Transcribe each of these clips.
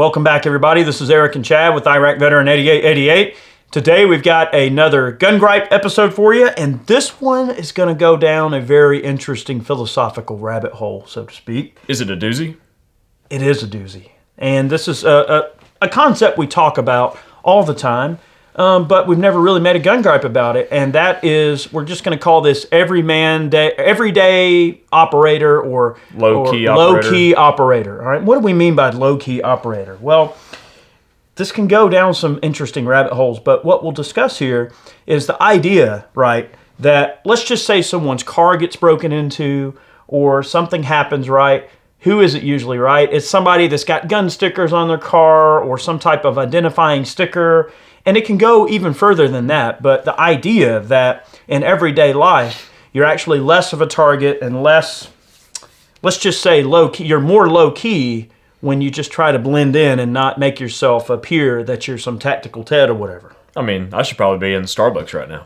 Welcome back, everybody. This is Eric and Chad with Iraq Veteran 8888. Today we've got another Gun Gripe episode for you, and this one is going to go down a very interesting philosophical rabbit hole, so to speak. Is it a doozy? It is a doozy. And this is a concept we talk about all the time, but we've never really made a gun gripe about it, and that is, we're just going to call this everyday operator or low-key operator. All right, what do we mean by low-key operator? Well, this can go down some interesting rabbit holes, but what we'll discuss here is the idea, right, that let's just say someone's car gets broken into or something happens, right? Who is it usually, right? It's somebody that's got gun stickers on their car or some type of identifying sticker. And it can go even further than that, but the idea that in everyday life, you're actually less of a target and less, let's just say low-key, you're more low-key when you just try to blend in and not make yourself appear that you're some tactical Ted or whatever. I mean, I should probably be in Starbucks right now.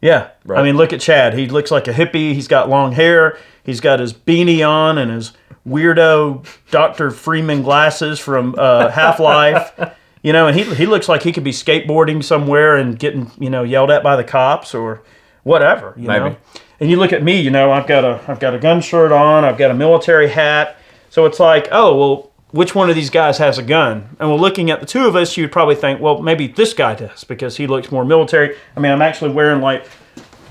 Yeah. Right. I mean, look at Chad. He looks like a hippie. He's got long hair. He's got his beanie on and his weirdo Dr. Freeman glasses from Half-Life. You know, and he looks like he could be skateboarding somewhere and getting, yelled at by the cops or whatever, you know. And you look at me, I've got a gun shirt on, I've got a military hat. So it's like, oh, well, which one of these guys has a gun? And well, looking at the two of us, you'd probably think, well, maybe this guy does because he looks more military. I mean, I'm actually wearing like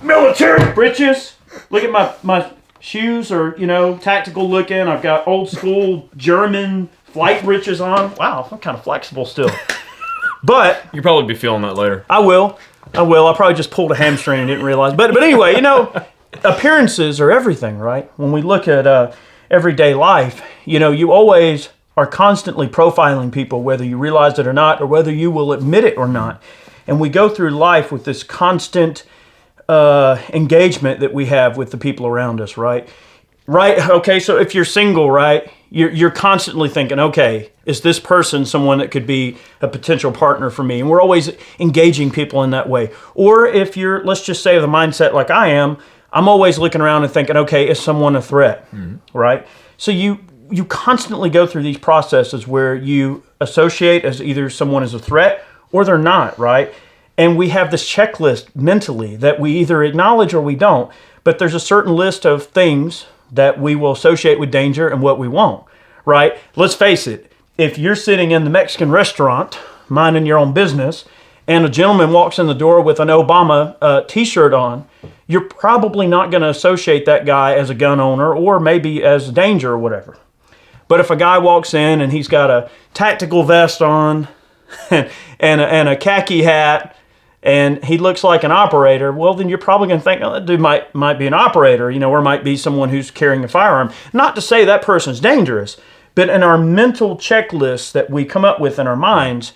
military breeches. Look at my shoes are, tactical looking. I've got old school German flight breeches on. Wow, I'm kind of flexible still. But you'll probably be feeling that later. I will. I probably just pulled a hamstring and didn't realize. But anyway, appearances are everything, right? When we look at everyday life, you always are constantly profiling people, whether you realize it or not, or whether you will admit it or not. And we go through life with this constant engagement that we have with the people around us, right? Right. Okay. So if you're single, right, you're constantly thinking, okay, is this person someone that could be a potential partner for me? And we're always engaging people in that way. Or if you're, let's just say, the mindset like I am, I'm always looking around and thinking, okay, is someone a threat? Mm-hmm. Right. So you constantly go through these processes where you associate as either someone is a threat or they're not. Right. And we have this checklist mentally that we either acknowledge or we don't. But there's a certain list of things that we will associate with danger and what we won't, right? Let's face it, if you're sitting in the Mexican restaurant, minding your own business, and a gentleman walks in the door with an Obama t-shirt on, you're probably not going to associate that guy as a gun owner or maybe as danger or whatever. But if a guy walks in and he's got a tactical vest on and a khaki hat, and he looks like an operator, well, then you're probably going to think, oh, that dude might be an operator, or might be someone who's carrying a firearm. Not to say that person's dangerous, but in our mental checklist that we come up with in our minds,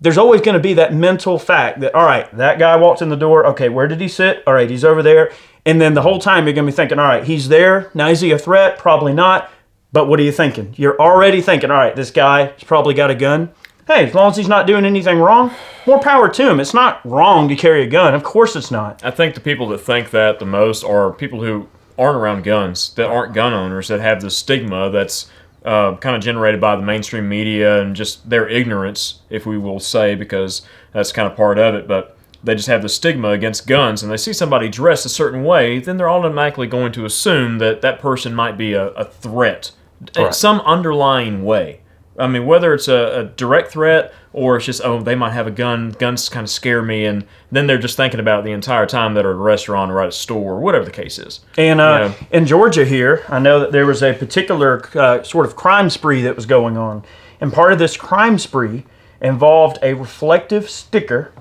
there's always going to be that mental fact that, all right, that guy walked in the door. Okay, where did he sit? All right, he's over there. And then the whole time you're going to be thinking, all right, he's there. Now, is he a threat? Probably not. But what are you thinking? You're already thinking, all right, this guy has probably got a gun. Hey, as long as he's not doing anything wrong, more power to him. It's not wrong to carry a gun. Of course it's not. I think the people that think that the most are people who aren't around guns, that aren't gun owners, that have the stigma that's kind of generated by the mainstream media and just their ignorance, if we will say, because that's kind of part of it. But they just have the stigma against guns, and they see somebody dressed a certain way, then they're automatically going to assume that that person might be a threat in some underlying way. I mean, whether it's a direct threat or it's just, oh, they might have a gun, guns kind of scare me, and then they're just thinking about it the entire time that are at a restaurant or at a store or whatever the case is. And in Georgia here, I know that there was a particular sort of crime spree that was going on. And part of this crime spree involved a reflective sticker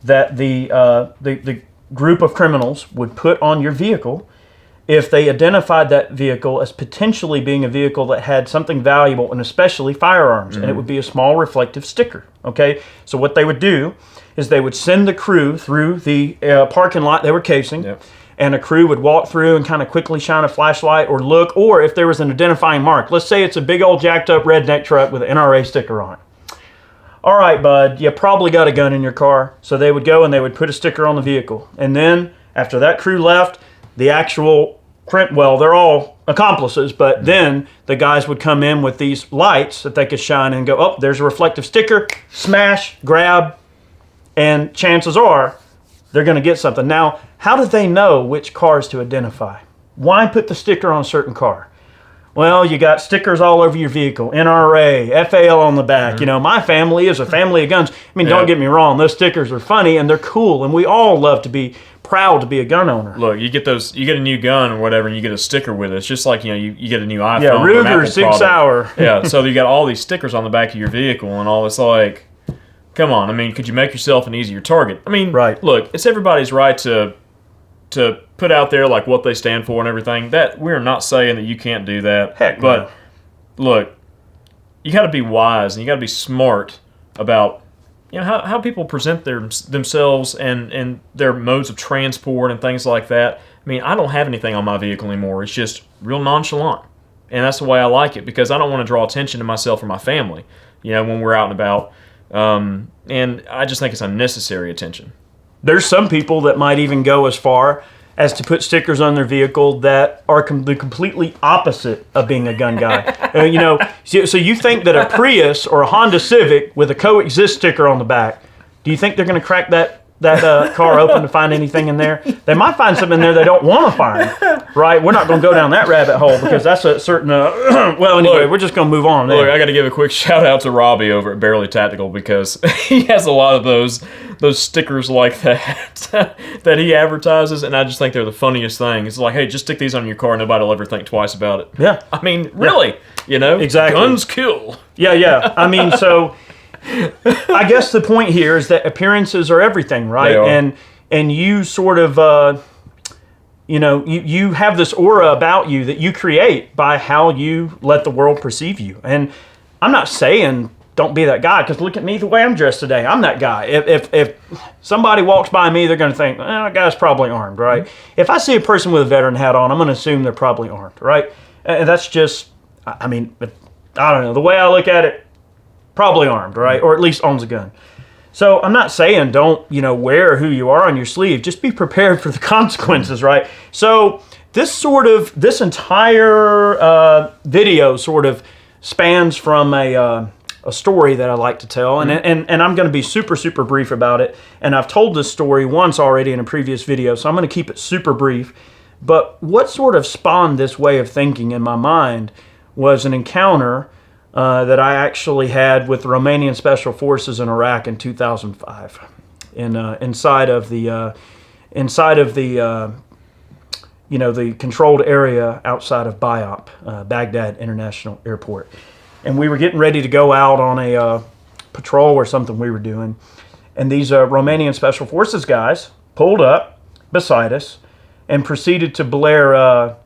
that the group of criminals would put on your vehicle if they identified that vehicle as potentially being a vehicle that had something valuable, and especially firearms, and it would be a small reflective sticker, okay? So what they would do is they would send the crew through the parking lot they were casing, and a crew would walk through and kind of quickly shine a flashlight or look, or if there was an identifying mark. Let's say it's a big old jacked up redneck truck with an NRA sticker on it. All right, bud, you probably got a gun in your car. So they would go and they would put a sticker on the vehicle. And then after that crew left, the actual well, they're all accomplices, but then the guys would come in with these lights that they could shine and go, oh, there's a reflective sticker, smash, grab, and chances are they're going to get something. Now, how do they know which cars to identify? Why put the sticker on a certain car? Well, you got stickers all over your vehicle, NRA, FAL on the back. You know, my family is a family of guns. I mean, don't get me wrong, those stickers are funny and they're cool, and we all love to be proud to be a gun owner. Look, you get a new gun or whatever, and you get a sticker with it. It's just like, you get a new iPhone. Yeah, or an Ruger Apple 6 product. Hour. Yeah, so you got all these stickers on the back of your vehicle and all. It's like, come on. I mean, could you make yourself an easier target? I mean, right. Look, it's everybody's right to put out there like what they stand for and everything. That we're not saying that you can't do that. Heck no. But look, you got to be wise and you got to be smart about how people present themselves and their modes of transport and things like that. I mean, I don't have anything on my vehicle anymore. It's just real nonchalant, and that's the way I like it because I don't want to draw attention to myself or my family. When we're out and about, and I just think it's unnecessary attention. There's some people that might even go as far as to put stickers on their vehicle that are the completely opposite of being a gun guy. So you think that a Prius or a Honda Civic with a coexist sticker on the back, do you think they're going to crack that car open to find anything in there? They might find something in there they don't want to find, right? We're not going to go down that rabbit hole because that's a certain, well, anyway, we're just going to to move on. Look, I got to give a quick shout out to Robbie over at Barely Tactical because he has a lot of those stickers like that that he advertises, and I just think they're the funniest thing. It's like, hey, just stick these on your car, nobody will ever think twice about it. Yeah. I mean, really, Exactly. Guns kill. Yeah. I mean, so I guess the point here is that appearances are everything, right? They are. And you sort of, you have this aura about you that you create by how you let the world perceive you. And I'm not saying don't be that guy, because look at me the way I'm dressed today. I'm that guy. If somebody walks by me, they're going to think, that guy's probably armed, right? If I see a person with a veteran hat on, I'm going to assume they're probably armed, right? And that's just, I mean, I don't know. The way I look at it, probably armed, right? Or at least owns a gun. So I'm not saying don't, wear who you are on your sleeve. Just be prepared for the consequences, right? So this entire video sort of spans from a story that I like to tell, and I'm going to be super, super brief about it. And I've told this story once already in a previous video, so I'm going to keep it super brief. But what sort of spawned this way of thinking in my mind was an encounter that I actually had with the Romanian Special Forces in Iraq in 2005, inside of the the controlled area outside of Bayop, Baghdad International Airport. And we were getting ready to go out on a patrol or something we were doing. And these Romanian Special Forces guys pulled up beside us and proceeded to blare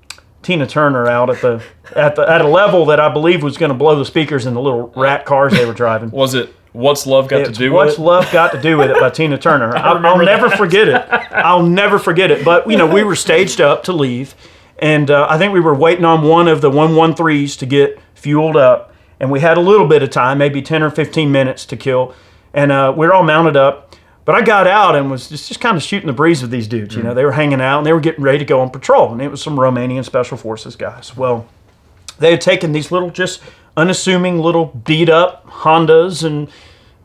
Tina Turner out at a level that I believe was going to blow the speakers in the little rat cars they were driving. Was it What's Love Got to Do with It? What's Love Got to Do with It by Tina Turner. I'll never forget it. I'll never forget it. But, we were staged up to leave. And I think we were waiting on one of the 113s to get fueled up. And we had a little bit of time, maybe 10 or 15 minutes to kill. And we were all mounted up. But I got out and was just kind of shooting the breeze with these dudes. They were hanging out and they were getting ready to go on patrol. And it was some Romanian Special Forces guys. Well, they had taken these little, just unassuming little beat-up Hondas and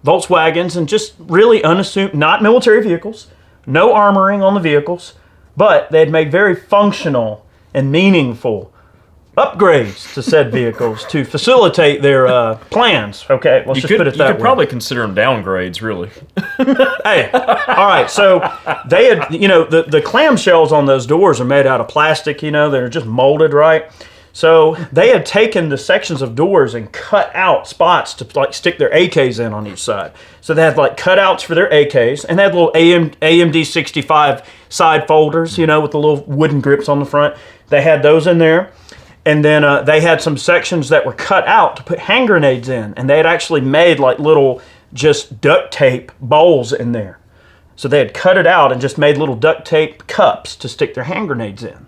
Volkswagens and just really unassuming, not military vehicles, no armoring on the vehicles, but they had made very functional and meaningful upgrades to said vehicles to facilitate their plans. Okay, let's just put it that way. You could probably consider them downgrades, really. Hey, all right. So they had, the clamshells on those doors are made out of plastic. They're just molded, right? So they had taken the sections of doors and cut out spots to stick their AKs in on each side. So they had cutouts for their AKs, and they had little AMD 65 side folders, with the little wooden grips on the front. They had those in there. And then they had some sections that were cut out to put hand grenades in. And they had actually made little just duct tape bowls in there. So they had cut it out and just made little duct tape cups to stick their hand grenades in.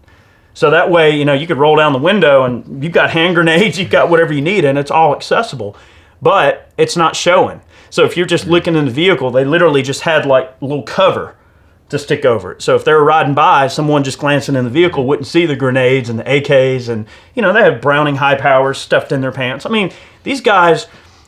So that way, you could roll down the window and you've got hand grenades, you've got whatever you need, and it's all accessible. But it's not showing. So if you're just looking in the vehicle, they literally just had a little cover to stick over it. So if they were riding by, someone just glancing in the vehicle wouldn't see the grenades and the AKs, and they had Browning high powers stuffed in their pants. I mean, these guys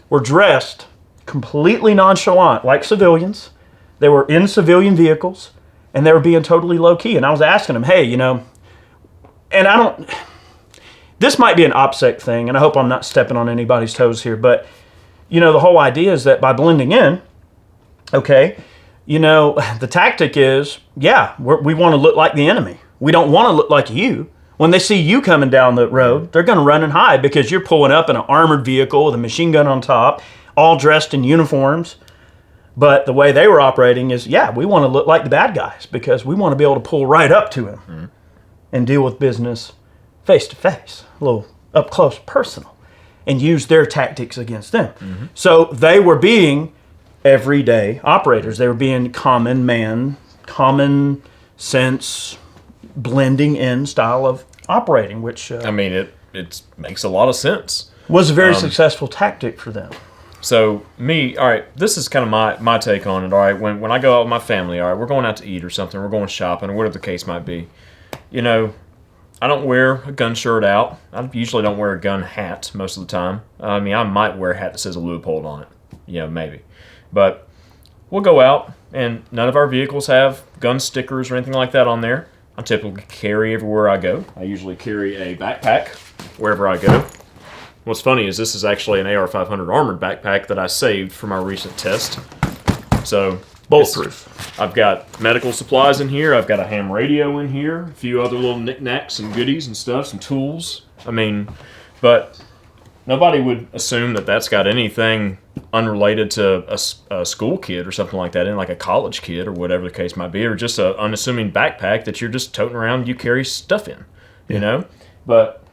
were dressed completely nonchalant, like civilians. They were in civilian vehicles, and they were being totally low key. And I was asking them, hey, and I don't. This might be an OPSEC thing, and I hope I'm not stepping on anybody's toes here, but the whole idea is that by blending in, okay. The tactic is, we want to look like the enemy. We don't want to look like you. When they see you coming down the road, they're going to run and hide because you're pulling up in an armored vehicle with a machine gun on top, all dressed in uniforms. But the way they were operating is, we want to look like the bad guys because we want to be able to pull right up to him and deal with business face to face, a little up close, personal, and use their tactics against them. So they were being everyday operators. They were being common sense, blending in style of operating, which it makes a lot of sense. Was a very successful tactic for them. So all right, this is kind of my take on it. All right, when I go out with my family, all right, we're going out to eat or something, we're going shopping or whatever the case might be. I don't wear a gun shirt out. I usually don't wear a gun hat most of the time. I might wear a hat that says a Leupold on it. Maybe. But we'll go out, and none of our vehicles have gun stickers or anything like that on there. I typically carry everywhere I go. I usually carry a backpack wherever I go. What's funny is this is actually an AR-500 armored backpack that I saved from our recent test. So bulletproof. I've got medical supplies in here. I've got a ham radio in here. A few other little knickknacks and goodies and stuff, some tools. But nobody would assume that that's got anything unrelated to a school kid or something like that, like a college kid or whatever the case might be, or just an unassuming backpack that you're just toting around, you carry stuff in, But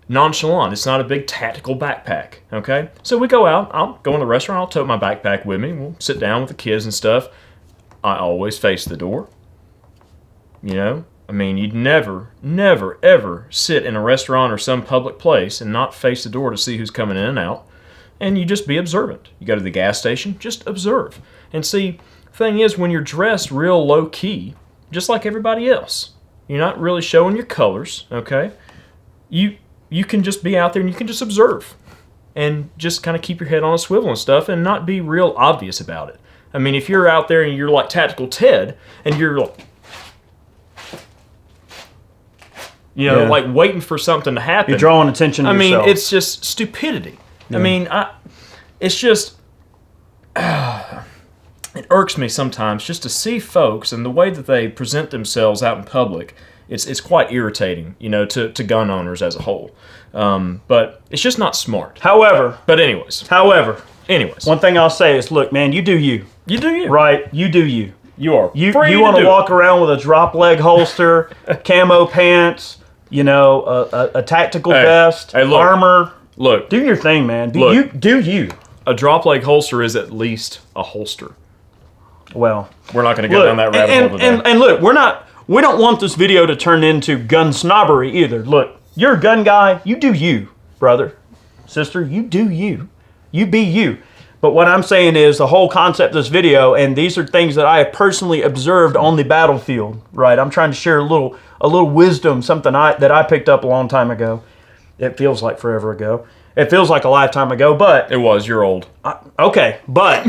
nonchalant, it's not a big tactical backpack, okay? So we go out, I'll go in the restaurant, I'll tote my backpack with me, we'll sit down with the kids and stuff. I always face the door, you'd never, ever sit in a restaurant or some public place and not face the door to see who's coming in and out. And you just be observant. You go to the gas station, just observe. And see, the thing is, when you're dressed real low-key, just like everybody else, you're not really showing your colors, okay? You can just be out there and you can just observe. And just kind of keep your head on a swivel and stuff and not be real obvious about it. If you're out there and you're like Tactical Ted, and you're like, like waiting for something to happen. You're drawing attention to yourself. It's just stupidity. Yeah. It's just, it irks me sometimes just to see folks and the way that they present themselves out in public. It's quite irritating, to gun owners as a whole. But it's just not smart. However, one thing I'll say is, look, man, you do you. You do you. Right, you do you. You are. You want to walk around with a drop leg holster, camo pants, a tactical vest, armor. Look, do your thing, man. Do you. A drop leg holster is at least a holster. Well, we're not going to go down that rabbit hole today. And look, we don't want this video to turn into gun snobbery either. Look, you're a gun guy. You do you, brother, sister. You do you. You be you. But what I'm saying is the whole concept of this video, and these are things that I have personally observed on the battlefield, right? I'm trying to share a little wisdom, something that I picked up a long time ago. It feels like forever ago. It feels like a lifetime ago, but it was. You're old. Okay, but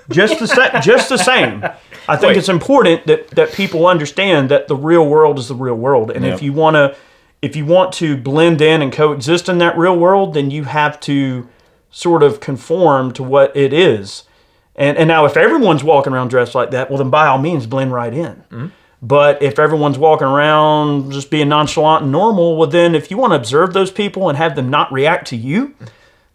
just the same. I think it's important that people understand that the real world is the real world, and if you want to blend in and coexist in that real world, then you have to sort of conform to what it is. And now if everyone's walking around dressed like that, well then by all means blend right in. Mm-hmm. But if everyone's walking around just being nonchalant and normal, well then if you want to observe those people and have them not react to you,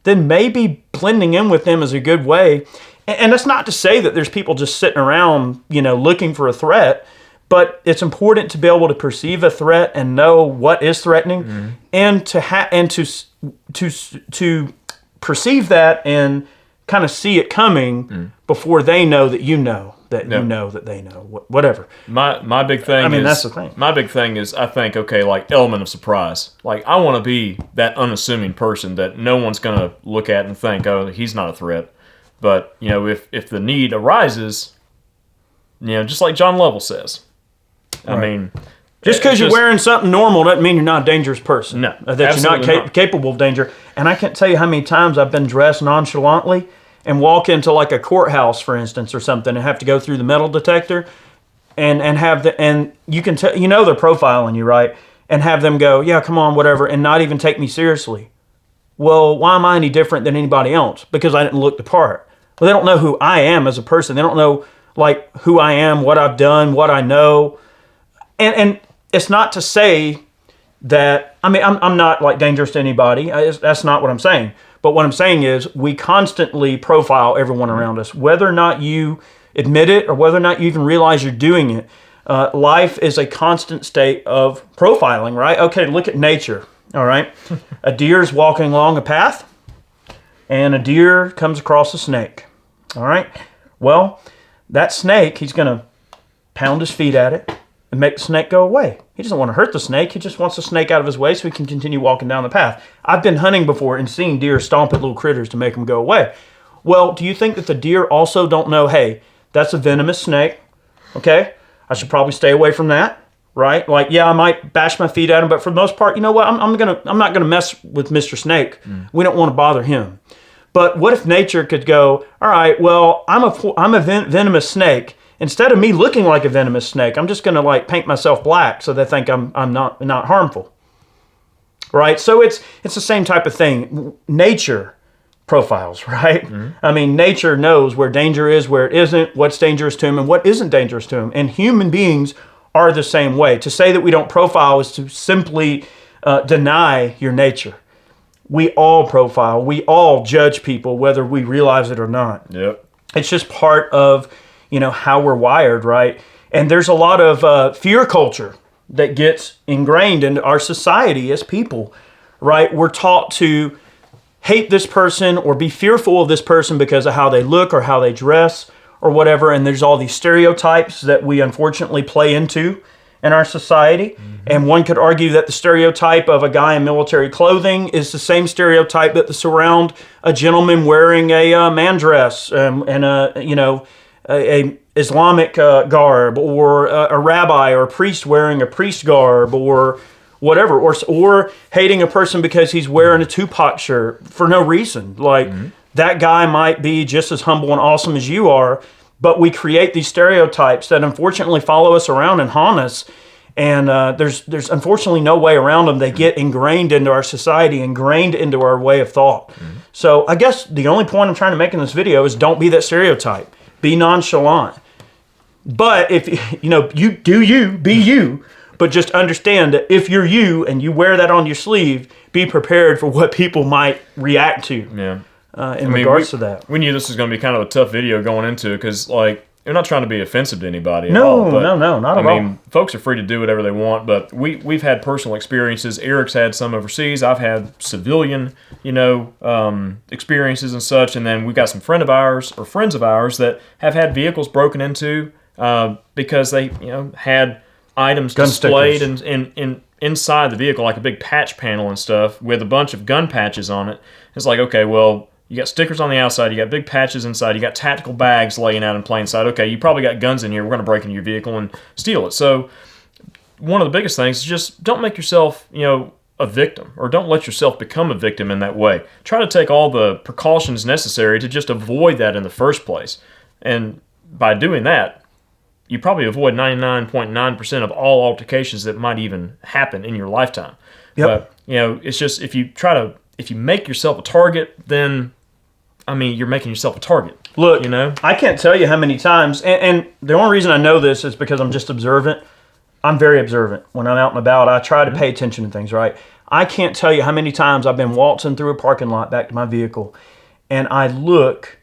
then maybe blending in with them is a good way. And that's not to say that there's people just sitting around, looking for a threat, but it's important to be able to perceive a threat and know what is threatening, and to perceive that and kind of see it coming before they know that you know that you know that they know, whatever. My big thing that's the thing. My big thing is, I think, like element of surprise. Like, I want to be that unassuming person that no one's going to look at and think, oh, he's not a threat. But, if the need arises, just like John Lovell says. I mean, just because you're wearing something normal doesn't mean you're not a dangerous person. No, that you're not capable of danger. And I can't tell you how many times I've been dressed nonchalantly and walk into like a courthouse, for instance, or something, and have to go through the metal detector, and you can tell, they're profiling you, right? And have them go, yeah, come on, whatever, and not even take me seriously. Well, why am I any different than anybody else? Because I didn't look the part. Well, they don't know who I am as a person. They don't know like who I am, what I've done, what I know. And it's not to say that, I'm not like dangerous to anybody. That's not what I'm saying. But what I'm saying is we constantly profile everyone around us, whether or not you admit it or whether or not you even realize you're doing it. Life is a constant state of profiling, right? Okay, look at nature, all right? A deer's walking along a path, and a deer comes across a snake, all right? Well, that snake, he's going to pound his feet at it and make the snake go away. He doesn't want to hurt the snake. He just wants the snake out of his way so he can continue walking down the path. I've been hunting before and seen deer stomp at little critters to make them go away. Well, do you think that the deer also don't know, hey, that's a venomous snake, okay? I should probably stay away from that, right? Like, yeah, I might bash my feet at him, but for the most part, you know what? I'm not gonna mess with Mr. Snake. We don't want to bother him. But what if nature could go, all right, well, I'm a venomous snake. Instead of me looking like a venomous snake, I'm just going to like paint myself black so they think I'm not harmful, right? So it's the same type of thing. Nature profiles, right? Mm-hmm. I mean, nature knows where danger is, where it isn't, what's dangerous to him, and what isn't dangerous to him. And human beings are the same way. To say that we don't profile is to simply deny your nature. We all profile. We all judge people, whether we realize it or not. Yep. It's just part of how we're wired, right? And there's a lot of fear culture that gets ingrained into our society as people, right? We're taught to hate this person or be fearful of this person because of how they look or how they dress or whatever. And there's all these stereotypes that we unfortunately play into in our society. Mm-hmm. And one could argue that the stereotype of a guy in military clothing is the same stereotype that surround a gentleman wearing a man dress and a Islamic garb, or a rabbi or a priest wearing a priest garb, or whatever, or hating a person because he's wearing a Tupac shirt for no reason. Like, that guy might be just as humble and awesome as you are, but we create these stereotypes that unfortunately follow us around and haunt us. And there's unfortunately no way around them. They get ingrained into our society, ingrained into our way of thought. So I guess the only point I'm trying to make in this video is don't be that stereotype. Be nonchalant. But if you do you, be you. But just understand that if you're you and you wear that on your sleeve, be prepared for what people might react to. Yeah. In regards to that. We knew this was going to be kind of a tough video going into it because, like, you're not trying to be offensive to anybody at all. No, not at all. I mean, folks are free to do whatever they want, but we've had personal experiences. Eric's had some overseas. I've had civilian, experiences and such. And then we've got some friends of ours that have had vehicles broken into because they, had items gun displayed stickers. in inside the vehicle, like a big patch panel and stuff with a bunch of gun patches on it. It's like, okay, well, you got stickers on the outside, you got big patches inside, you got tactical bags laying out in plain sight. Okay, you probably got guns in here. We're going to break into your vehicle and steal it. So one of the biggest things is just don't make yourself, a victim, or don't let yourself become a victim in that way. Try to take all the precautions necessary to just avoid that in the first place. And by doing that, you probably avoid 99.9% of all altercations that might even happen in your lifetime. Yep. But, it's just if you make yourself a target, then you're making yourself a target. Look, I can't tell you how many times, and the only reason I know this is because I'm just observant. I'm very observant. When I'm out and about, I try to pay attention to things, right? I can't tell you how many times I've been waltzing through a parking lot back to my vehicle, and I look,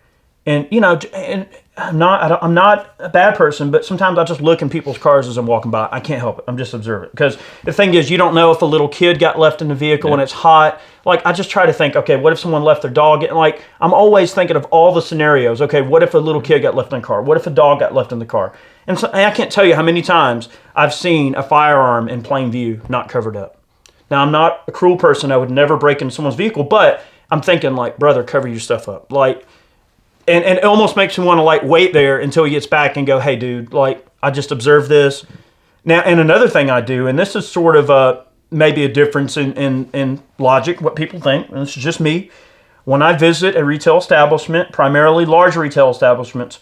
and, and I'm not a bad person, but sometimes I just look in people's cars as I'm walking by. I can't help it. I'm just observant. Because the thing is, you don't know if a little kid got left in the vehicle and it's hot. Like, I just try to think, okay, what if someone left their dog? And like, I'm always thinking of all the scenarios. Okay, what if a little kid got left in the car? What if a dog got left in the car? And so, I can't tell you how many times I've seen a firearm in plain view, not covered up. Now, I'm not a cruel person. I would never break into someone's vehicle, but I'm thinking, like, brother, cover your stuff up. Like, and it almost makes me want to like wait there until he gets back and go, hey, dude, like I just observed this. Now, and another thing I do, and this is sort of maybe a difference in logic, what people think, and this is just me. When I visit a retail establishment, primarily large retail establishments,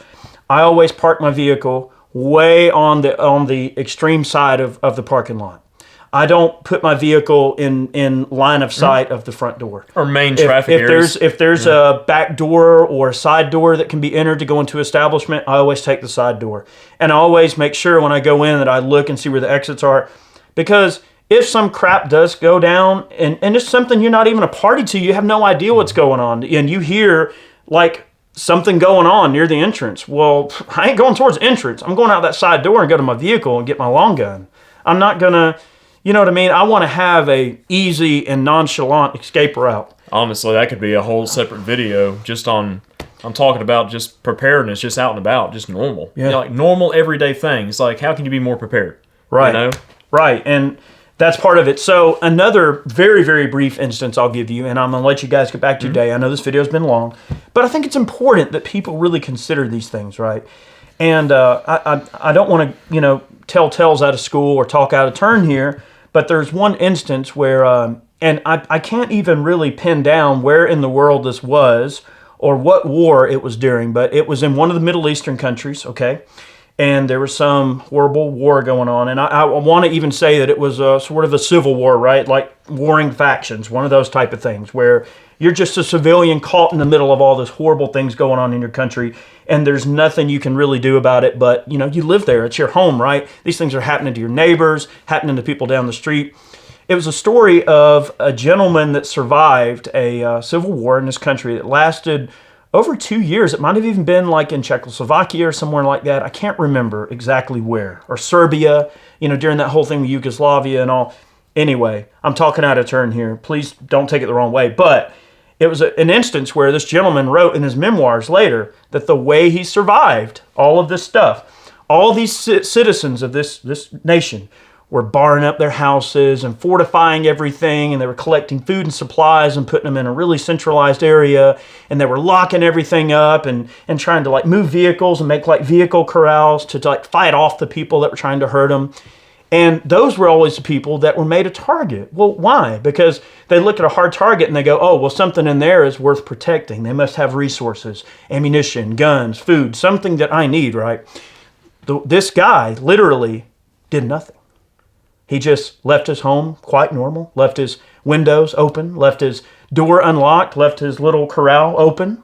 I always park my vehicle way on the extreme side of the parking lot. I don't put my vehicle in line of sight of the front door. Or main traffic areas. If there's a back door or a side door that can be entered to go into establishment, I always take the side door. And I always make sure when I go in that I look and see where the exits are. Because if some crap does go down, and it's something you're not even a party to, you have no idea what's going on, and you hear like something going on near the entrance. Well, I ain't going towards the entrance. I'm going out that side door and go to my vehicle and get my long gun. I'm not going to... You know what I mean? I want to have a easy and nonchalant escape route. Honestly, that could be a whole separate video just on... I'm talking about just preparedness, just out and about, just normal. Yeah. You know, like normal everyday things. Like, how can you be more prepared? Right. You know? Right. And that's part of it. So another very, very brief instance I'll give you, and I'm going to let you guys get back to your day. I know this video's been long, but I think it's important that people really consider these things, right? And I don't want to, tell tales out of school or talk out of turn here, but there's one instance where, and I can't even really pin down where in the world this was or what war it was during, but it was in one of the Middle Eastern countries, okay? And there was some horrible war going on. And I want to even say that it was sort of a civil war, right? Like warring factions, one of those type of things where you're just a civilian caught in the middle of all this horrible things going on in your country, and there's nothing you can really do about it, but, you live there. It's your home, right? These things are happening to your neighbors, happening to people down the street. It was a story of a gentleman that survived a civil war in this country that lasted over 2 years. It might have even been like in Czechoslovakia or somewhere like that. I can't remember exactly where. Or Serbia, during that whole thing with Yugoslavia and all. Anyway, I'm talking out of turn here. Please don't take it the wrong way. But it was an instance where this gentleman wrote in his memoirs later that the way he survived all of this stuff, all these citizens of this nation were barring up their houses and fortifying everything, and they were collecting food and supplies and putting them in a really centralized area, and they were locking everything up and trying to like move vehicles and make like vehicle corrals to like fight off the people that were trying to hurt them. And those were always the people that were made a target. Well, why? Because they look at a hard target and they go, oh, well, something in there is worth protecting. They must have resources, ammunition, guns, food, something that I need, right? This guy literally did nothing. He just left his home quite normal, left his windows open, left his door unlocked, left his little corral open.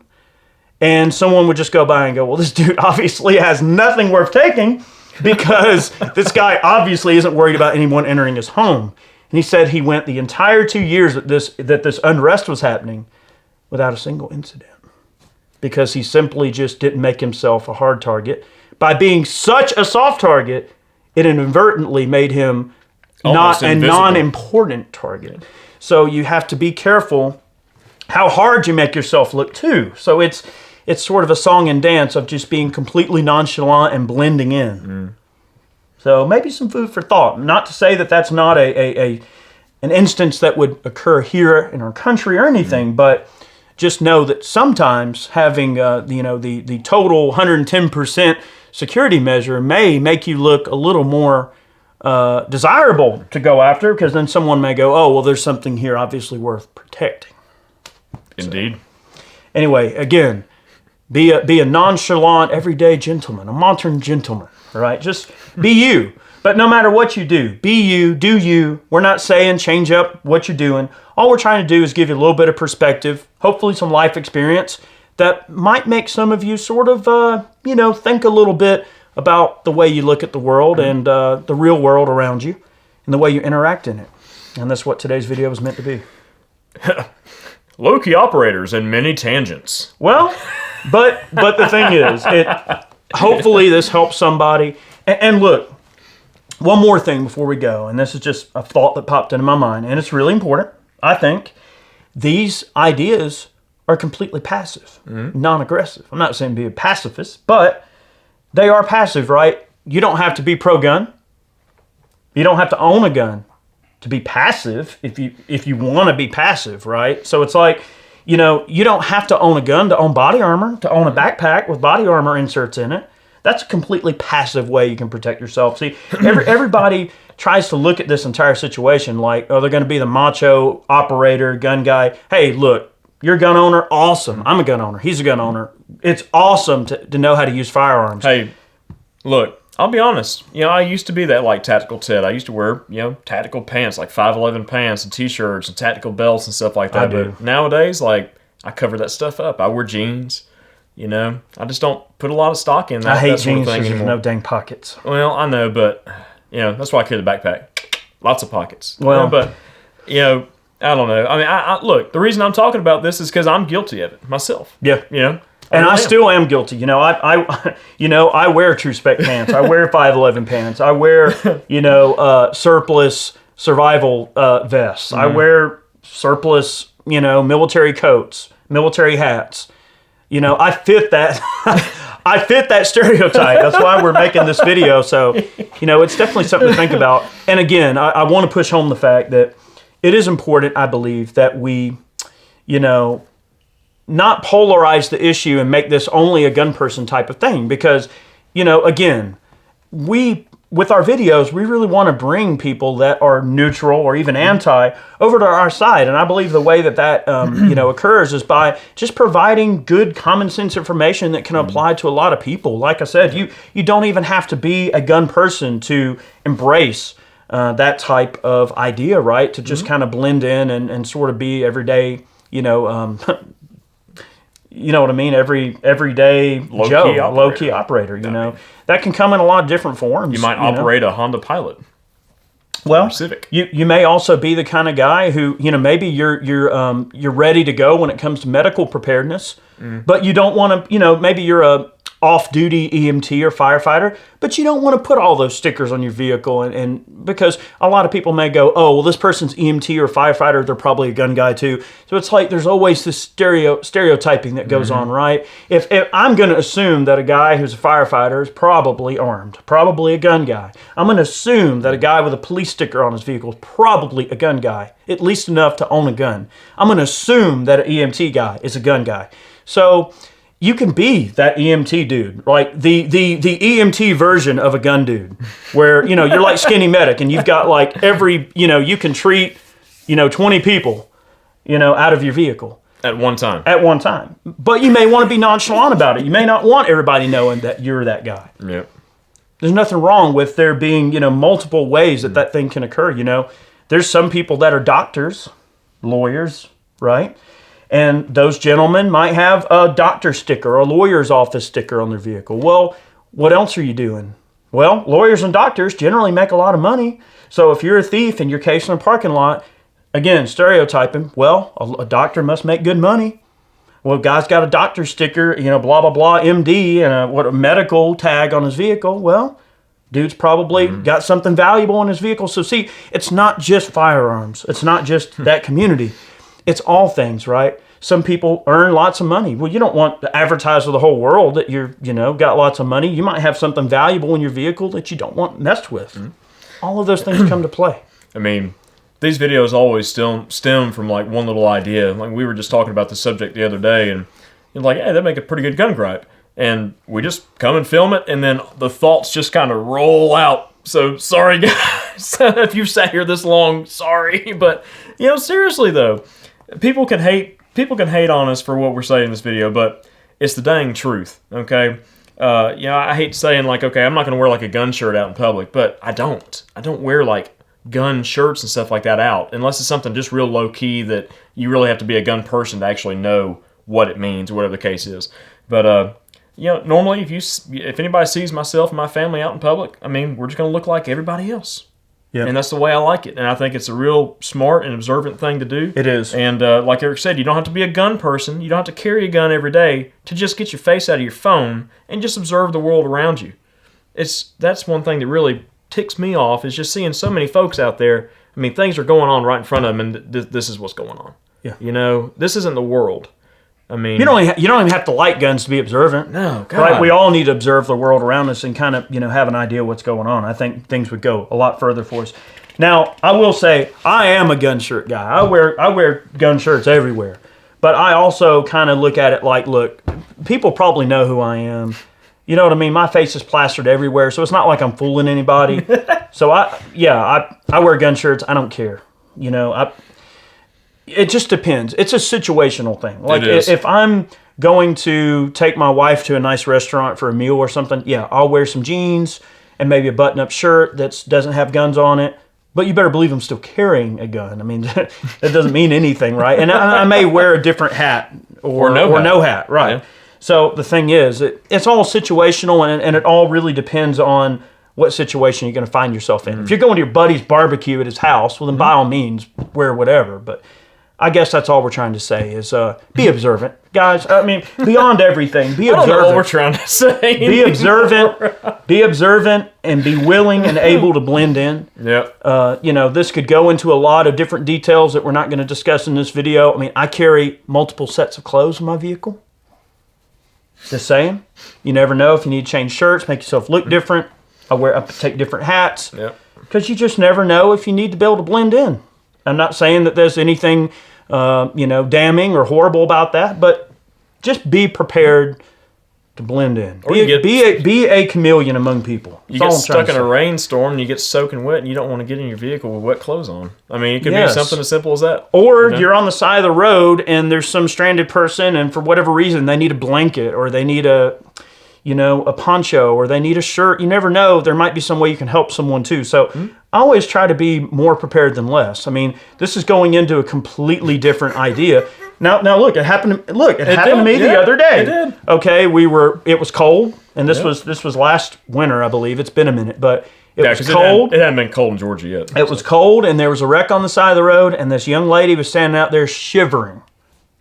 And someone would just go by and go, well, this dude obviously has nothing worth taking, because this guy obviously isn't worried about anyone entering his home. And he said he went the entire 2 years that this unrest was happening without a single incident, because he simply just didn't make himself a hard target. By being such a soft target, it inadvertently made him almost not invisible. A non-important target. So you have to be careful how hard you make yourself look too. So it's sort of a song and dance of just being completely nonchalant and blending in. So maybe some food for thought. Not to say that that's not an instance that would occur here in our country or anything, but just know that sometimes having the total 110% security measure may make you look a little more desirable to go after, because then someone may go, oh, well, there's something here obviously worth protecting. Indeed. So, anyway, again, be a nonchalant, everyday gentleman, a modern gentleman, all right? Just be you. But no matter what you do, be you, do you. We're not saying change up what you're doing. All we're trying to do is give you a little bit of perspective, hopefully some life experience that might make some of you sort of, think a little bit about the way you look at the world and the real world around you and the way you interact in it. And that's what today's video was meant to be. Low-key operators and many tangents. Well, but the thing is, hopefully this helps somebody. And look, one more thing before we go, and this is just a thought that popped into my mind, and it's really important. I think these ideas are completely passive, non-aggressive. I'm not saying be a pacifist, but they are passive, right? You don't have to be pro-gun. You don't have to own a gun to be passive if you want to be passive, right? So it's like, you know, you don't have to own a gun to own body armor, to own a backpack with body armor inserts in it. That's a completely passive way you can protect yourself. See, everybody tries to look at this entire situation like, oh, they're going to be the macho operator, gun guy. Hey, look, you're a gun owner? Awesome. I'm a gun owner. He's a gun owner. It's awesome to know how to use firearms. Hey, look, I'll be honest. You know, I used to be that like tactical Ted. I used to wear, you know, tactical pants, like 511 pants and t-shirts and tactical belts and stuff like that. I do. But nowadays, like, I cover that stuff up. I wear jeans. You know, I just don't put a lot of stock in that. I hate that sort of jeans thing because there's anymore. no dang pockets. Well, I know, but you know that's why I carry the backpack. Lots of pockets. Well, you know, but you know, I don't know. I mean, I look. The reason I'm talking about this is because I'm guilty of it myself. Yeah. You know, And really I am. still am guilty. You know, I wear true spec pants. I wear 511 pants. I wear, surplus survival vests. I wear surplus, military coats, military hats. You know, I fit that. I fit that stereotype. That's why we're making this video. So, it's definitely something to think about. And again, I want to push home the fact that it is important, I believe, that we, not polarize the issue and make this only a gun person type of thing. Because, again, with our videos, we really want to bring people that are neutral or even anti over to our side. And I believe the way that occurs is by just providing good common sense information that can apply to a lot of people. Like I said, you don't even have to be a gun person to embrace that type of idea, right? To just kind of blend in and sort of be everyday, you know what I mean? Everyday low-key operator, That can come in a lot of different forms. You might operate a Honda Pilot. Well, Civic. You may also be the kind of guy who, maybe you're ready to go when it comes to medical preparedness, but you don't want to, maybe you're a off-duty EMT or firefighter, but you don't want to put all those stickers on your vehicle, and because a lot of people may go, oh, well, this person's EMT or firefighter, they're probably a gun guy too. So it's like there's always this stereotyping that goes on, right? If I'm going to assume that a guy who's a firefighter is probably armed, probably a gun guy. I'm going to assume that a guy with a police sticker on his vehicle is probably a gun guy, at least enough to own a gun. I'm going to assume that an EMT guy is a gun guy. So you can be that EMT dude, like the EMT version of a gun dude, where, you're like Skinny Medic and you've got like every, you can treat, 20 people, out of your vehicle. At one time. But you may want to be nonchalant about it. You may not want everybody knowing that you're that guy. Yep. There's nothing wrong with there being, multiple ways that thing can occur, There's some people that are doctors, lawyers, right? And those gentlemen might have a doctor sticker or a lawyer's office sticker on their vehicle. Well, what else are you doing? Well, lawyers and doctors generally make a lot of money. So if you're a thief and you're casing a parking lot, again, stereotyping, well, a doctor must make good money. Well, guy's got a doctor sticker, blah, blah, blah, MD, and a medical tag on his vehicle. Well, dude's probably got something valuable in his vehicle. So see, it's not just firearms. It's not just that community. It's all things, right? Some people earn lots of money. Well, you don't want to advertise to the whole world that you're, got lots of money. You might have something valuable in your vehicle that you don't want messed with. All of those things come to play. I mean, these videos always stem from like one little idea. Like we were just talking about the subject the other day, and you're like, hey, that'd make a pretty good gun gripe. And we just come and film it, and then the thoughts just kind of roll out. So sorry, guys, if you've sat here this long, sorry. But, seriously though, people can hate on us for what we're saying in this video, but it's the dang truth, okay? I hate saying like, okay, I'm not going to wear like a gun shirt out in public, but I don't wear like gun shirts and stuff like that out unless it's something just real low key that you really have to be a gun person to actually know what it means or whatever the case is. But normally if anybody sees myself and my family out in public, I mean, we're just going to look like everybody else. Yeah. And that's the way I like it. And I think it's a real smart and observant thing to do. It is. And like Eric said, you don't have to be a gun person. You don't have to carry a gun every day to just get your face out of your phone and just observe the world around you. That's one thing that really ticks me off is just seeing so many folks out there. I mean, things are going on right in front of them, and this is what's going on. Yeah. This isn't the world. I mean, you don't even have to like guns to be observant. No, God. Right? We all need to observe the world around us and kind of, have an idea what's going on. I think things would go a lot further for us. Now, I will say, I am a gun shirt guy. I wear gun shirts everywhere. But I also kind of look at it like, look, people probably know who I am. You know what I mean? My face is plastered everywhere, so it's not like I'm fooling anybody. So I wear gun shirts. I don't care. You know, it just depends. It's a situational thing. Like if I'm going to take my wife to a nice restaurant for a meal or something, yeah, I'll wear some jeans and maybe a button-up shirt that doesn't have guns on it. But you better believe I'm still carrying a gun. I mean, that doesn't mean anything, right? And I may wear a different hat or no hat, right? Yeah. So the thing is, it's all situational, and it all really depends on what situation you're going to find yourself in. Mm-hmm. If you're going to your buddy's barbecue at his house, well, then by all means, wear whatever. But I guess that's all we're trying to say is be observant. Guys, I mean, beyond everything, be observant. I don't know what we're trying to say. Be observant, and be willing and able to blend in. Yep. You know, this could go into a lot of different details that we're not going to discuss in this video. I mean, I carry multiple sets of clothes in my vehicle. Just saying. You never know if you need to change shirts, make yourself look different. I take different hats. Yep. Because you just never know if you need to be able to blend in. I'm not saying that there's anything, damning or horrible about that, but just be prepared to blend in. Be a chameleon among people. You get stuck in a rainstorm and you get soaking wet and you don't want to get in your vehicle with wet clothes on. I mean, it could be something as simple as that. Or you're on the side of the road and there's some stranded person and for whatever reason they need a blanket or they need a poncho or they need a shirt. You never know. There might be some way you can help someone too. So I always try to be more prepared than less. I mean, this is going into a completely different idea. Now look, it happened to me the other day. It did. Okay, it was cold, and this was last winter, I believe. It's been a minute, but it was cold. It hadn't been cold in Georgia yet. It was cold, and there was a wreck on the side of the road, and this young lady was standing out there shivering.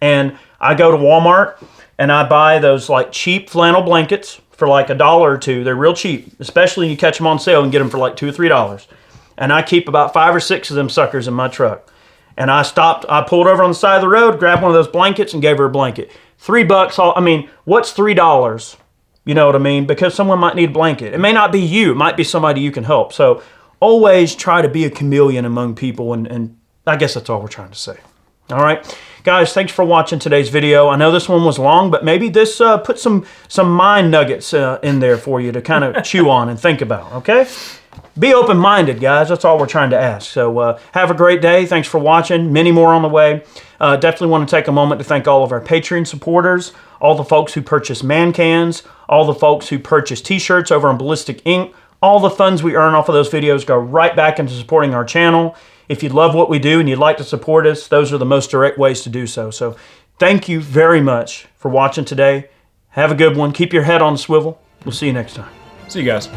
And I go to Walmart, and I buy those like cheap flannel blankets for like $1 or $2. They're real cheap, especially when you catch them on sale and get them for like $2 or $3. And I keep about 5 or 6 of them suckers in my truck. And I pulled over on the side of the road, grabbed one of those blankets and gave her a blanket. $3, what's $3? You know what I mean? Because someone might need a blanket. It may not be you, it might be somebody you can help. So always try to be a chameleon among people, and I guess that's all we're trying to say. All right, guys, thanks for watching today's video. I know this one was long, but maybe this put some mind nuggets in there for you to kind of chew on and think about, okay? Be open-minded, guys. That's all we're trying to ask. So have a great day. Thanks for watching. Many more on the way. Definitely want to take a moment to thank all of our Patreon supporters, all the folks who purchase man cans, all the folks who purchase T-shirts over on Ballistic Ink. All the funds we earn off of those videos go right back into supporting our channel. If you love what we do and you'd like to support us, those are the most direct ways to do so. So thank you very much for watching today. Have a good one. Keep your head on the swivel. We'll see you next time. See you guys.